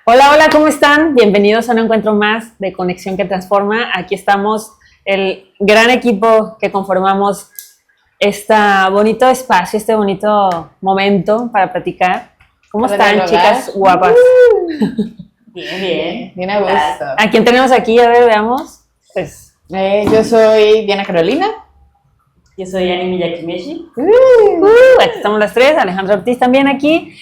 Hola, hola, ¿cómo están? Bienvenidos a un encuentro más de Conexión que Transforma. Aquí estamos, el gran equipo que conformamos este bonito espacio, este bonito momento para platicar. ¿Cómo Para están, dialogar. chicas guapas? Bien, bien. Bien a gusto. ¿A quién tenemos aquí? A ver, veamos. Pues, Yo soy Diana Carolina. Yo soy Animi Yakimeshi. aquí estamos las tres, Alejandra Ortiz también aquí.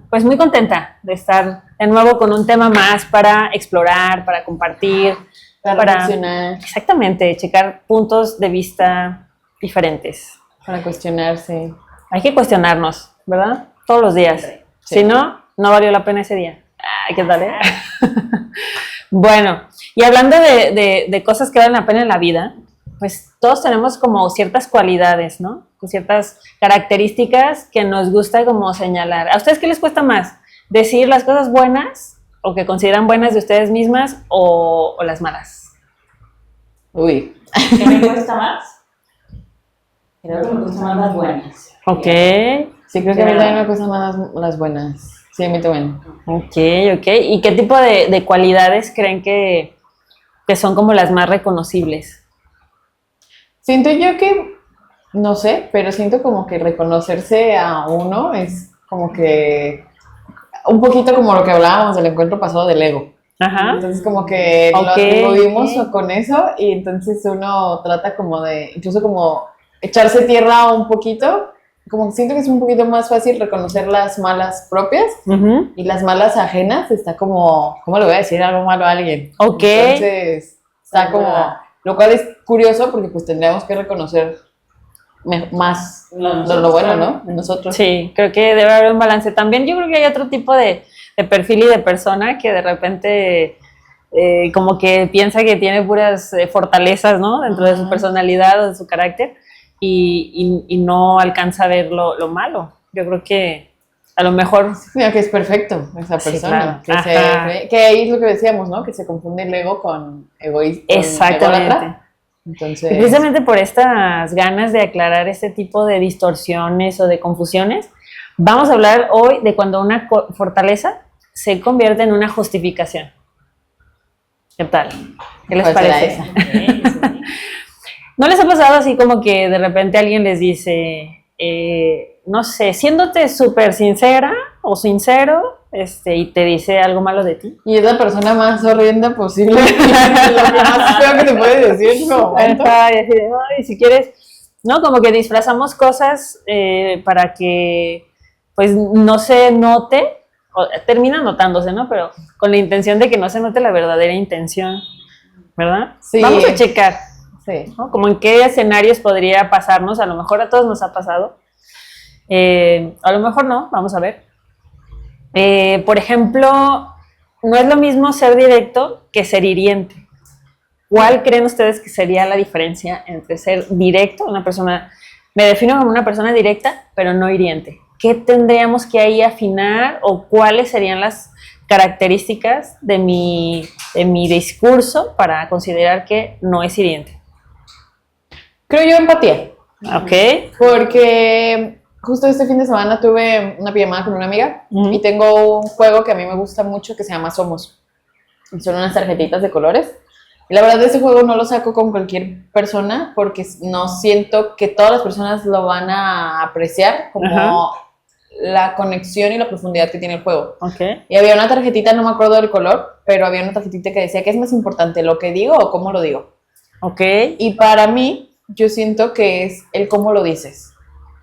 Pues muy contenta de estar de nuevo con un tema más para explorar, para compartir, Para reflexionar, exactamente, checar puntos de vista diferentes. para cuestionarse. Hay que cuestionarnos, ¿verdad? Todos los días. Sí. Si no, no valió la pena ese día. Ay, ¿qué tal, Bueno, y hablando de cosas que valen la pena en la vida, pues todos tenemos como ciertas cualidades, ¿no? Con ciertas características que nos gusta como señalar. ¿A ustedes qué les cuesta más? ¿Decir las cosas buenas o que consideran buenas de ustedes mismas o las malas? Uy. ¿Qué me cuesta más? Creo que me cuesta más las buenas. Ok, Sí, creo que a mí también me cuestan más las buenas. Sí, a mí también. ok. ¿Y qué tipo de cualidades creen que son como las más reconocibles? Siento yo que, no sé, pero siento como que reconocerse a uno es como que un poquito como lo que hablábamos del encuentro pasado del ego. Ajá. Entonces como que Ok, lo atribuimos ok. con eso y entonces uno trata como de, incluso como echarse tierra un poquito, como que siento que es un poquito más fácil reconocer las malas propias Ujú. y las malas ajenas está como, ¿cómo le voy a decir algo malo a alguien? Ok. Entonces está como, lo cual es curioso porque pues tendríamos que reconocer más lo bueno, ¿no? En nosotros. Sí, creo que debe haber un balance. También yo creo que hay otro tipo de perfil y de persona que de repente como que piensa que tiene puras fortalezas, ¿no? Dentro de su Ajá. personalidad o de su carácter y no alcanza a ver lo malo. Yo creo que a lo mejor... Mira que es perfecto esa Sí, persona. claro. Que ahí es lo que decíamos, ¿no? Que se confunde el ego con egoísmo. Exactamente. Entonces, Y precisamente por estas ganas de aclarar este tipo de distorsiones o de confusiones, vamos a hablar hoy de cuando una fortaleza se convierte en una justificación. ¿Qué tal? ¿Qué les ¿cuál será parece? esa? ¿No les ha pasado así como que de repente alguien les dice, no sé, siéndote súper sincera o sincero, y te dice algo malo de ti? Y es la persona más horrenda posible. Lo que más feo que te puede decir en ese momento. Ajá, y así de, "Ay, si quieres", ¿no? Como que disfrazamos cosas para que pues no se note, o termina notándose, ¿no? Pero con la intención de que no se note la verdadera intención, ¿verdad? Sí. Vamos a checar, Sí. ¿no? Como en qué escenarios podría pasarnos, a lo mejor a todos nos ha pasado, a lo mejor no, vamos a ver. Por ejemplo, no es lo mismo ser directo que ser hiriente. ¿Cuál creen ustedes que sería la diferencia entre ser directo, una persona, me defino como una persona directa, pero no hiriente? ¿Qué tendríamos que ahí afinar o cuáles serían las características de mi discurso para considerar que no es hiriente? Creo yo empatía. Ok. Porque justo este fin de semana tuve una pijamada con una amiga y tengo un juego que a mí me gusta mucho que se llama Somos. Y son unas tarjetitas de colores. Y la verdad, ese juego no lo saco con cualquier persona porque no siento que todas las personas lo van a apreciar como la conexión y la profundidad que tiene el juego. Ok. Y había una tarjetita, no me acuerdo del color, pero había una tarjetita que decía, ¿qué es más importante, lo que digo o cómo lo digo? Ok. Y para mí, yo siento que es el cómo lo dices.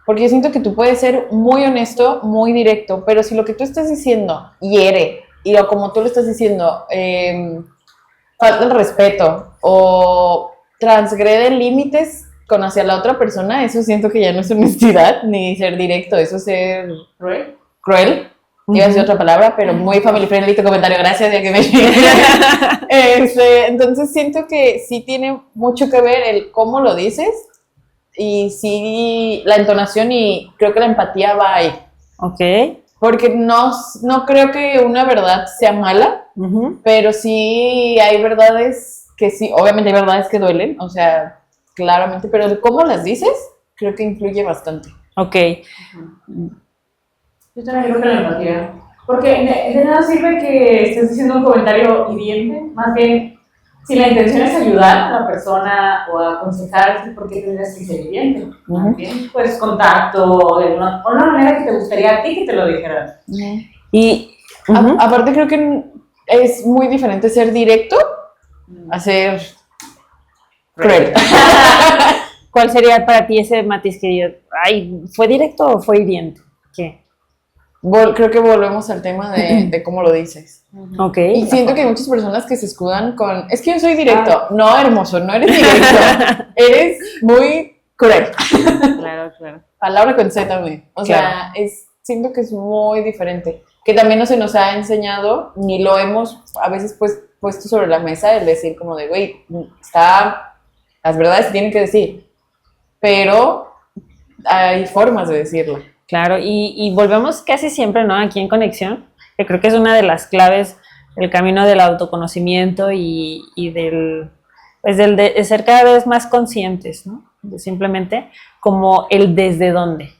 Porque yo siento que tú puedes ser muy honesto, muy directo, pero si lo que tú estás diciendo hiere, y o como tú lo estás diciendo, falta el respeto o transgrede límites con hacia la otra persona, eso siento que ya no es honestidad ni ser directo, eso es ser cruel. Iba a decir otra palabra, pero muy family friendly tu comentario, gracias, ya que me entonces siento que sí tiene mucho que ver el cómo lo dices y sí la entonación y creo que la empatía va ahí. Ok. Porque no creo que una verdad sea mala, pero sí hay verdades que sí, obviamente hay verdades que duelen, o sea, claramente, pero el cómo las dices creo que influye bastante. Ok. Yo también creo que la empatía Porque de nada sirve que estés diciendo un comentario hiriente, más bien, si la intención es ayudar a la persona o aconsejar, ¿por qué tendrías que ser hiriente? Más bien, pues contacto, de una manera que te gustaría a ti que te lo dijeran. Y aparte creo que es muy diferente ser directo a ser cruel. ¿cuál sería para ti ese matiz que digas, ay, ¿fue directo o fue hiriente? ¿Qué? Creo que volvemos al tema de cómo lo dices. Ok. Y siento que hay muchas personas que se escudan con, es que yo soy directo. No, hermoso, no eres directo. Eres muy cruel. Claro, claro. Palabra con Z también. O sea, siento que es muy diferente. Que también no se nos ha enseñado, ni lo hemos a veces puesto sobre la mesa, el decir como de, güey, las verdades se tienen que decir. Pero hay formas de decirlo. Claro, y volvemos casi siempre, ¿no? Aquí en Conexión, que creo que es una de las claves del camino del autoconocimiento y de ser cada vez más conscientes, ¿no? De simplemente como el desde dónde.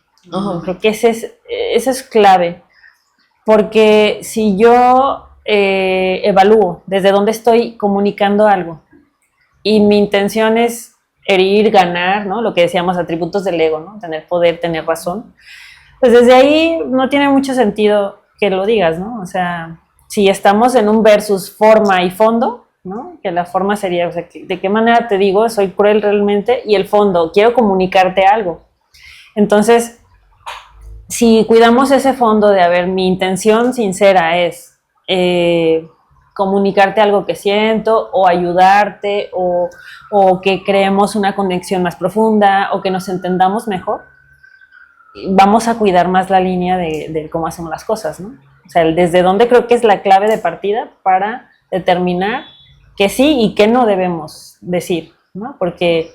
Creo que ese es clave, porque si yo evalúo desde dónde estoy comunicando algo y mi intención es herir, ganar, ¿no? Lo que decíamos, atributos del ego, ¿no? Tener poder, tener razón. Pues desde ahí no tiene mucho sentido que lo digas, ¿no? O sea, si estamos en un versus forma y fondo, ¿no? Que la forma sería, o sea, ¿de qué manera te digo? Soy cruel realmente, y el fondo, quiero comunicarte algo. Entonces, si cuidamos ese fondo de, a ver, mi intención sincera es comunicarte algo que siento, o ayudarte, o que creemos una conexión más profunda, o que nos entendamos mejor, vamos a cuidar más la línea de cómo hacemos las cosas, ¿no? O sea, el desde dónde creo que es la clave de partida para determinar qué sí y qué no debemos decir, ¿no? Porque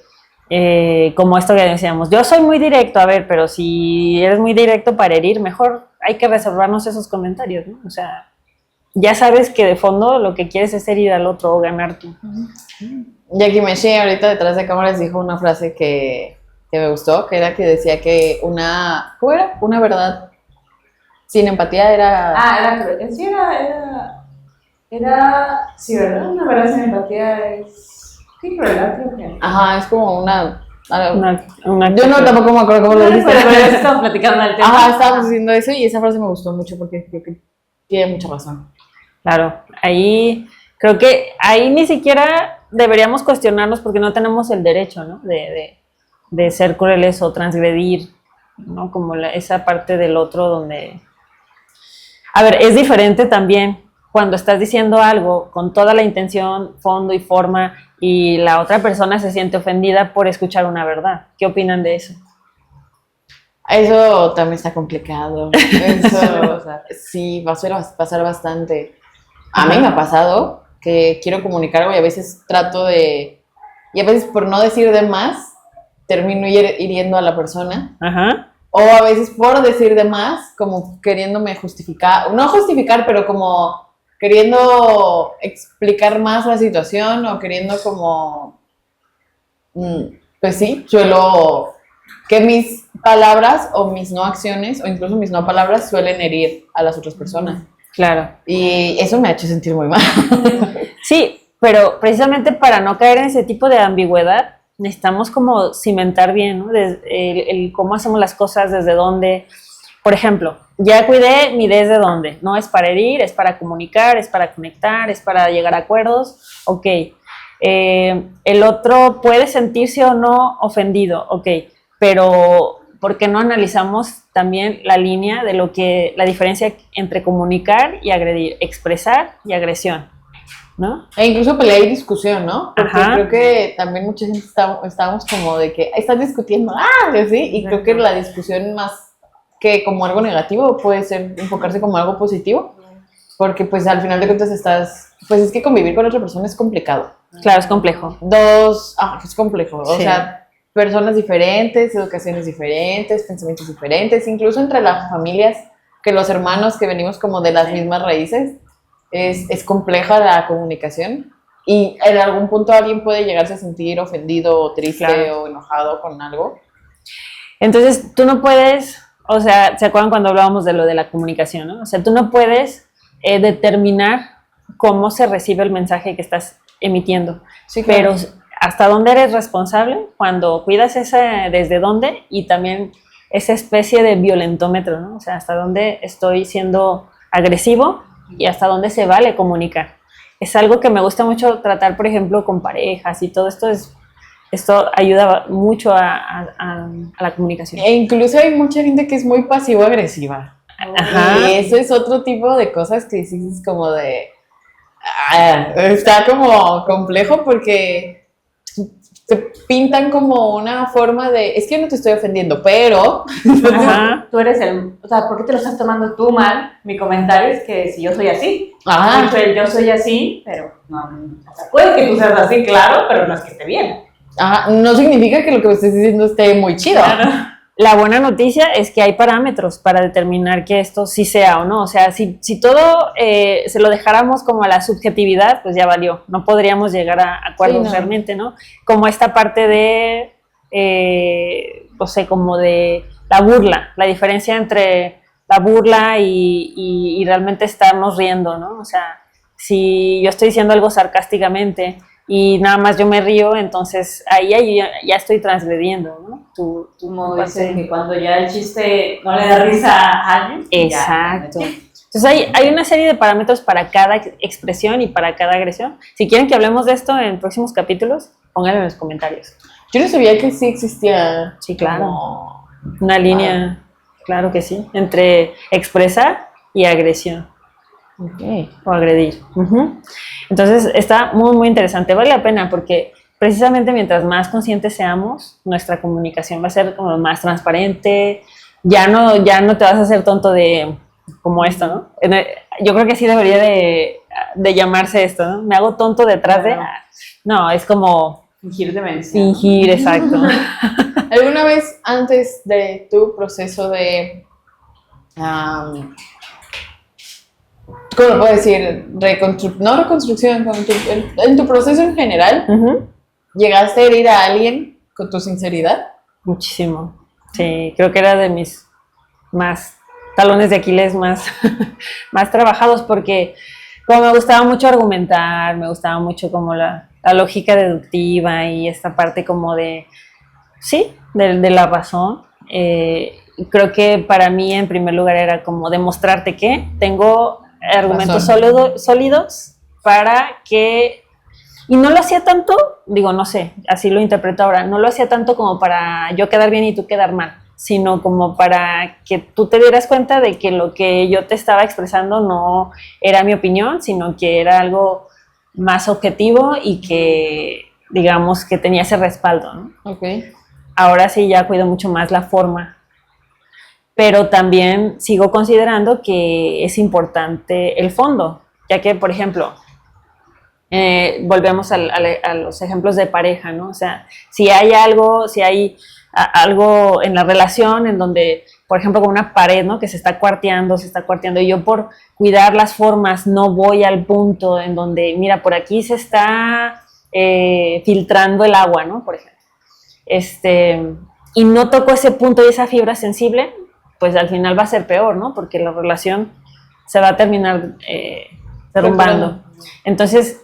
como esto que decíamos, yo soy muy directo, a ver, pero si eres muy directo para herir, mejor hay que reservarnos esos comentarios, ¿no? O sea, ya sabes que de fondo lo que quieres es herir al otro o ganar tú. Jackie Meche ahorita detrás de cámaras dijo una frase que me gustó, que era que decía que ¿cómo era? Una verdad sin empatía era... Era cruel. Sí, sí, ¿verdad? Una verdad sin empatía es... ¿Qué crueldad creo que? Ajá, es como una Yo no tampoco me acuerdo cómo lo dijiste. Pero estamos platicando del tema. Ajá, estábamos diciendo eso y esa frase me gustó mucho porque creo que tiene mucha razón. Claro, ahí creo que ahí ni siquiera deberíamos cuestionarnos porque no tenemos el derecho, ¿no? De ser crueles o transgredir, ¿no? Como esa parte del otro donde... A ver, es diferente también cuando estás diciendo algo con toda la intención, fondo y forma, y la otra persona se siente ofendida por escuchar una verdad. ¿Qué opinan de eso? Eso también está complicado. Eso, o sea, sí, va a pasar bastante. A mí me ha pasado que quiero comunicar algo y a veces y a veces por no decir de más, termino hiriendo a la persona. Ajá. O a veces por decir de más, como queriéndome justificar, no justificar, pero como queriendo explicar más la situación o queriendo como, pues sí, suelo que mis palabras o mis no acciones o incluso mis no palabras suelen herir a las otras personas. Claro. Y eso me ha hecho sentir muy mal. Sí, pero precisamente para no caer en ese tipo de ambigüedad, necesitamos como cimentar bien, ¿no? El cómo hacemos las cosas, desde dónde. Por ejemplo, ya cuidé mi desde dónde. No es para herir, es para comunicar, es para conectar, es para llegar a acuerdos. Ok. El otro puede sentirse o no ofendido, ok. Pero ¿por qué no analizamos también la línea de la diferencia entre comunicar y agredir, expresar y agresión, ¿no? E incluso pelea y discusión, ¿no? Porque Ajá. creo que también mucha gente estábamos como de que estás discutiendo, así, y creo que la discusión más que como algo negativo puede ser enfocarse como algo positivo, porque pues al final de cuentas pues es que convivir con otra persona es complicado. Claro, es complejo. Es complejo, o Sí. sea, personas diferentes, educaciones diferentes, pensamientos diferentes, incluso entre las familias, que los hermanos que venimos como de las mismas raíces, es compleja la comunicación y en algún punto alguien puede llegarse a sentir ofendido o triste Claro. o enojado con algo. Entonces, tú no puedes, o sea, ¿se acuerdan cuando hablábamos de lo de la comunicación, no? O sea, tú no puedes determinar cómo se recibe el mensaje que estás emitiendo, Sí, claro. pero hasta dónde eres responsable cuando cuidas desde dónde y también esa especie de violentómetro, ¿no? O sea, hasta dónde estoy siendo agresivo y hasta dónde se vale comunicar. Es algo que me gusta mucho tratar, por ejemplo, con parejas y todo esto ayuda mucho a la comunicación. E incluso hay mucha gente que es muy pasivo-agresiva. Ajá. Y eso es otro tipo de cosas que sí es como de... está como complejo porque te pintan como una forma de... Es que yo no te estoy ofendiendo, pero... Ajá. Tú eres o sea, ¿por qué te lo estás tomando tú mal? Mi comentario es que si yo soy así. Ah, De hecho, yo soy así, pero no, o sea, puede que tú seas así, claro, pero no es que esté bien. no significa que lo que me estés diciendo esté muy chido. Claro. La buena noticia es que hay parámetros para determinar que esto sí sea o no. O sea, si todo se lo dejáramos como a la subjetividad, pues ya valió. No podríamos llegar a acuerdos Sí, no. realmente, ¿no? Como esta parte de, no sé, como de la burla, la diferencia entre la burla y realmente estarnos riendo, ¿no? O sea, si yo estoy diciendo algo sarcásticamente y nada más yo me río, entonces ahí ya estoy transgrediendo, ¿no? Como tu dicen parte. que cuando ya el chiste no le da risa a alguien. Exacto. Ya. Entonces hay una serie de parámetros para cada expresión y para cada agresión. Si quieren que hablemos de esto en próximos capítulos, pónganlo en los comentarios. Yo no sabía que sí existía. Sí, claro. como- Una línea, claro que sí, entre expresar y agresión Ok. o agredir. Ujú. Entonces está muy, muy interesante. Vale la pena porque precisamente mientras más conscientes seamos, nuestra comunicación va a ser como más transparente. Ya no te vas a hacer tonto de como esto, ¿no? Yo creo que sí debería de llamarse esto, ¿no? Me hago tonto detrás de... Claro. No, es como Fingir demencia. fingir, exacto. ¿Alguna vez antes de tu proceso de... ¿cómo lo puedo decir? No reconstrucción, en tu proceso en general, Ujú. ¿llegaste a herir a alguien con tu sinceridad? Muchísimo. Sí, creo que era de mis más talones de Aquiles más, más trabajados porque como me gustaba mucho argumentar, me gustaba mucho como la lógica deductiva y esta parte como de, sí, de la razón. Creo que para mí en primer lugar era como demostrarte que tengo argumentos sólidos para que... Y no lo hacía tanto, digo, no sé, así lo interpreto ahora, no lo hacía tanto como para yo quedar bien y tú quedar mal, sino como para que tú te dieras cuenta de que lo que yo te estaba expresando no era mi opinión, sino que era algo más objetivo y que, digamos, que tenía ese respaldo, ¿no? Ok. Ahora sí ya cuido mucho más la forma, pero también sigo considerando que es importante el fondo, ya que, por ejemplo, volvemos a los ejemplos de pareja, ¿no? O sea, si hay algo en la relación en donde, por ejemplo, con una pared, ¿no? Que se está cuarteando, y yo por cuidar las formas no voy al punto en donde, mira, por aquí se está filtrando el agua, ¿no? Por ejemplo. Y no toco ese punto y esa fibra sensible, pues al final va a ser peor, ¿no? Porque la relación se va a terminar derrumbando. Entonces,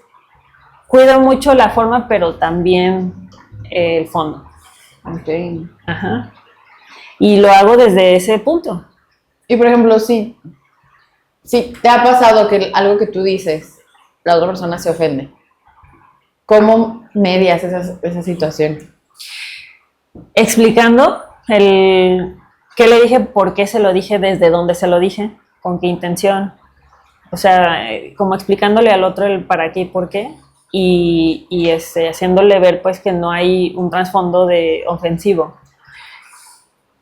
cuido mucho la forma, pero también el fondo. Ok. Ajá. Y lo hago desde ese punto. Y por ejemplo, sí, te ha pasado que algo que tú dices, la otra persona se ofende. ¿Cómo medias esa situación? Explicando qué le dije, por qué se lo dije, desde dónde se lo dije, con qué intención. O sea, como explicándole al otro el para qué y por qué. Y haciéndole ver pues que no hay un trasfondo de ofensivo.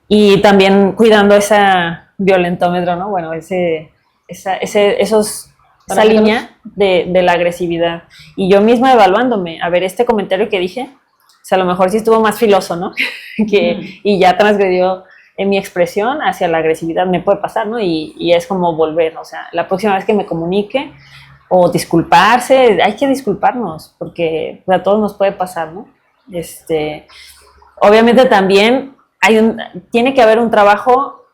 Y también cuidando esa violentómetro, ¿no? Bueno, esa línea de la agresividad. Y yo misma evaluándome, a ver, este comentario que dije, o sea, a lo mejor sí estuvo más filoso, ¿no? Y ya transgredió en mi expresión hacia la agresividad, me puede pasar, ¿no? Y es como volver, o sea, la próxima vez que me comunique o disculparse, hay que disculparnos, porque a todos nos puede pasar, ¿no? Obviamente también tiene que haber un trabajo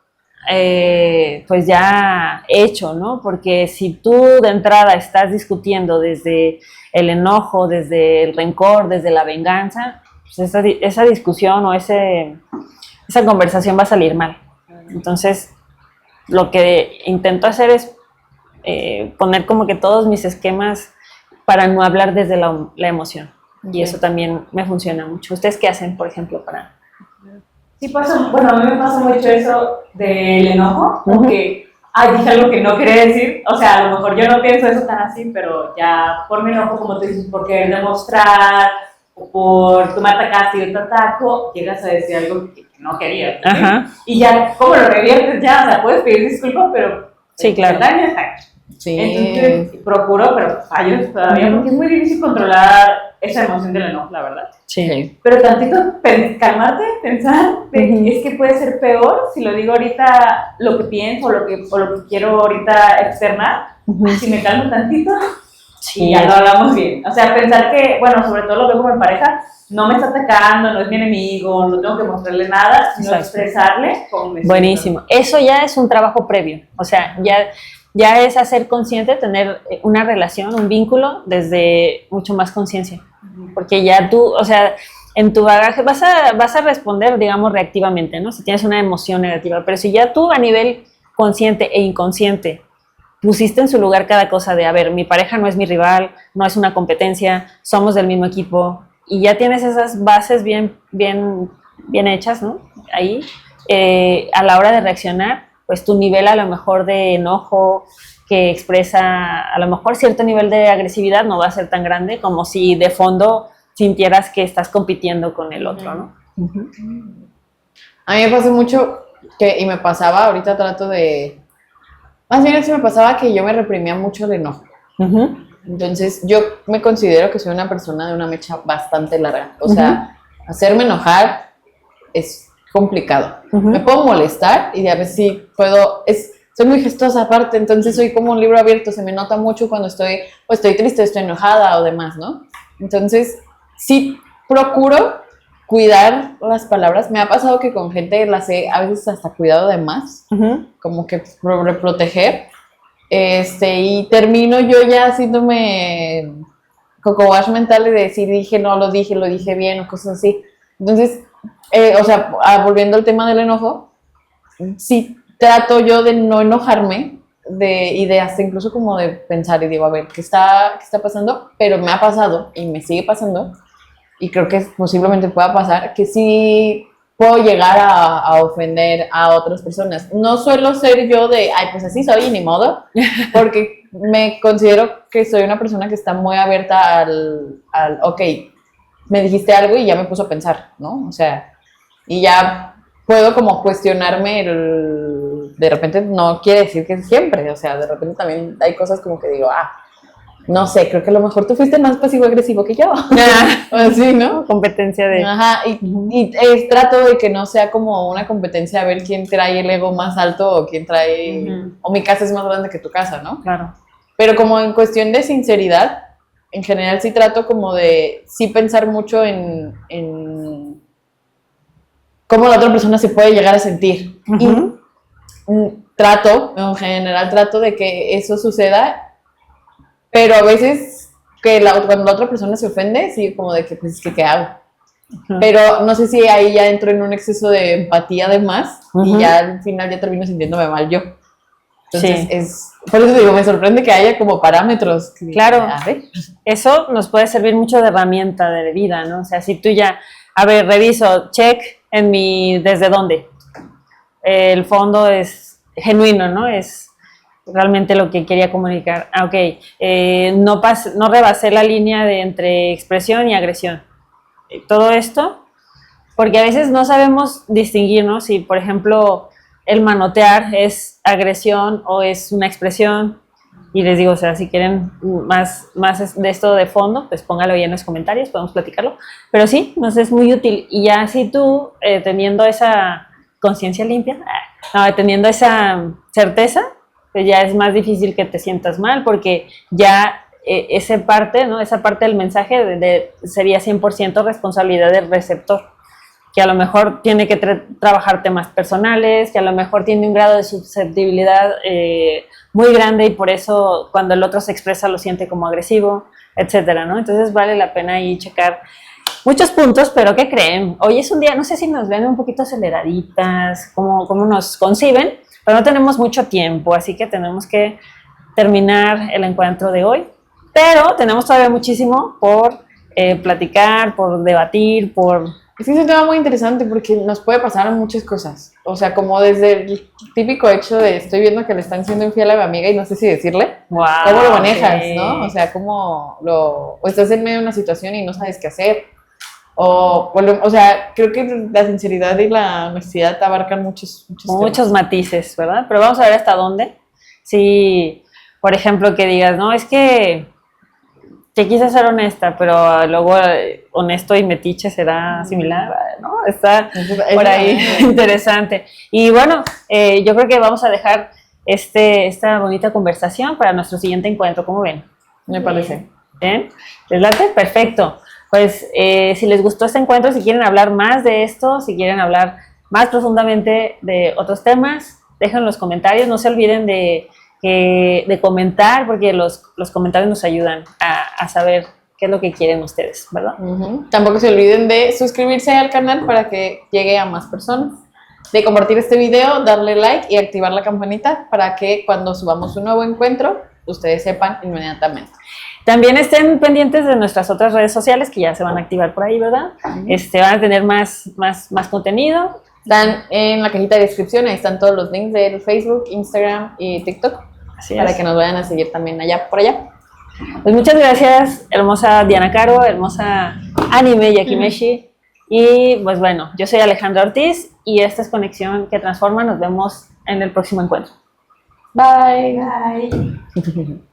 pues ya hecho, ¿no? Porque si tú de entrada estás discutiendo desde el enojo, desde el rencor, desde la venganza, pues esa discusión o esa conversación va a salir mal. Entonces, lo que intento hacer es poner como que todos mis esquemas para no hablar desde la emoción. Y eso también me funciona mucho. ¿Ustedes qué hacen, por ejemplo, para...? Sí pasa, bueno, a mí me pasa mucho eso del enojo, porque, dije algo que no quería decir, o sea, a lo mejor yo no pienso eso tan así, pero ya por mi enojo, como tú dices, por querer demostrar, o por tú me atacaste y yo te ataco, llegas a decir algo que no querías, ¿sí? Ajá. Y ya, ¿cómo lo reviertes? Ya, o sea, puedes pedir disculpas, pero Sí, claro. el daño está hecho. Sí. Entonces, procuro, pero fallo todavía, porque es muy difícil controlar esa emoción del enojo, la verdad. Sí. Pero tantito calmarte, pensar, es que puede ser peor si lo digo ahorita lo que pienso o lo que quiero ahorita externar. Si me calmo tantito, y ya lo hablamos bien. O sea, pensar que, bueno, sobre todo lo veo como en pareja, no me está atacando, no es mi enemigo, no tengo que mostrarle nada, sino expresarle cómo me siento. Buenísimo. Eso ya es un trabajo previo. O sea, ya es hacer consciente, tener una relación, un vínculo desde mucho más conciencia. Porque ya tú, o sea, en tu bagaje vas a responder, digamos, reactivamente, ¿no? Si tienes una emoción negativa. Pero si ya tú a nivel consciente e inconsciente pusiste en su lugar cada cosa de, a ver, mi pareja no es mi rival, no es una competencia, somos del mismo equipo, y ya tienes esas bases bien hechas, ¿no? Ahí, a la hora de reaccionar, pues tu nivel a lo mejor de enojo que expresa a lo mejor cierto nivel de agresividad no va a ser tan grande como si de fondo sintieras que estás compitiendo con el otro, ¿no? A mí me pasa mucho y me pasaba, ahorita trato de... Más bien eso me pasaba que yo me reprimía mucho el enojo. Entonces yo me considero que soy una persona de una mecha bastante larga. O sea, hacerme enojar es complicado. Me puedo molestar y a veces sí puedo... Soy muy gestosa aparte, entonces soy como un libro abierto, se me nota mucho cuando estoy triste, estoy enojada o demás, ¿no? Entonces, sí procuro cuidar las palabras. Me ha pasado que con gente las he a veces hasta cuidado de más, como que proteger, y termino yo ya haciéndome coco wash mental de decir, lo dije bien o cosas así. Entonces, o sea, volviendo al tema del enojo, sí trato yo de no enojarme y de hasta incluso como de pensar y digo, a ver, ¿qué está pasando? Pero me ha pasado y me sigue pasando y creo que posiblemente pueda pasar que sí puedo llegar a ofender a otras personas. No suelo ser yo de, pues así soy y ni modo, porque me considero que soy una persona que está muy abierta al ok, me dijiste algo y ya me puso a pensar, ¿no? O sea, y ya puedo como cuestionarme de repente no quiere decir que siempre, o sea, de repente también hay cosas como que digo, no sé, creo que a lo mejor tú fuiste más pasivo-agresivo que yo. Así, ¿no? Competencia de... Ajá, y trato de que no sea como una competencia a ver quién trae el ego más alto o quién trae... O mi casa es más grande que tu casa, ¿no? Claro. Pero como en cuestión de sinceridad, en general sí trato como de... Sí pensar mucho en cómo la otra persona se puede llegar a sentir. Y en general trato de que eso suceda, pero a veces cuando la otra persona se ofende, sí, como de que, pues, ¿qué hago? Pero no sé si ahí ya entro en un exceso de empatía de más y ya al final ya termino sintiéndome mal yo. Entonces, por eso digo, me sorprende que haya como parámetros. Claro, eso nos puede servir mucho de herramienta de vida, ¿no? O sea, si tú ya, a ver, reviso, check en ¿desde dónde? El fondo es genuino, ¿no? Es realmente lo que quería comunicar. No rebasé la línea entre expresión y agresión. Todo esto, porque a veces no sabemos distinguir, ¿no? Si, por ejemplo, el manotear es agresión o es una expresión. Y les digo, o sea, si quieren más de esto de fondo, pues póngalo ahí en los comentarios, podemos platicarlo. Pero sí, nos es muy útil. Y ya si tú, teniendo esa conciencia limpia, teniendo esa certeza, pues ya es más difícil que te sientas mal, porque ya esa parte del mensaje sería 100% responsabilidad del receptor. que a lo mejor tiene que trabajar temas personales, que a lo mejor tiene un grado de susceptibilidad muy grande y por eso cuando el otro se expresa lo siente como agresivo, etcétera, ¿no? Entonces vale la pena ahí checar muchos puntos, pero ¿qué creen? Hoy es un día, no sé si nos ven un poquito aceleraditas, cómo nos conciben, pero no tenemos mucho tiempo, así que tenemos que terminar el encuentro de hoy, pero tenemos todavía muchísimo por platicar, por debatir, por... Es que es un tema muy interesante porque nos puede pasar muchas cosas. O sea, como desde el típico hecho de estoy viendo que le están siendo infiel a mi amiga y no sé si decirle. Wow, ¿Cómo lo manejas, sí. no? O sea, o estás en medio de una situación y no sabes qué hacer. O sea, creo que la sinceridad y la honestidad abarcan muchos Muchos matices, ¿verdad? Pero vamos a ver hasta dónde. Si, por ejemplo, que digas, no, es que quise ser honesta, pero luego honesto y metiche será similar, ¿no? Está por ahí interesante. Y bueno, yo creo que vamos a dejar esta bonita conversación para nuestro siguiente encuentro. ¿Cómo ven? Me parece. ¿Bien? ¿Les late? Perfecto. Pues si les gustó este encuentro, si quieren hablar más de esto, si quieren hablar más profundamente de otros temas, déjenlo en los comentarios. No se olviden de comentar, porque los comentarios nos ayudan a saber qué es lo que quieren ustedes, ¿verdad? Tampoco se olviden de suscribirse al canal para que llegue a más personas, de compartir este video, darle like y activar la campanita para que cuando subamos un nuevo encuentro, ustedes sepan inmediatamente. También estén pendientes de nuestras otras redes sociales que ya se van a activar por ahí, ¿verdad? Van a tener más contenido. Están en la cajita de descripción, ahí están todos los links de Facebook, Instagram y TikTok. Así para es. que nos vayan a seguir también por allá. Pues muchas gracias, hermosa Diana Caro, hermosa Anime Yakimeshi. Y pues bueno, yo soy Alejandra Ortiz y esta es Conexión que Transforma. Nos vemos en el próximo encuentro. Bye. Bye.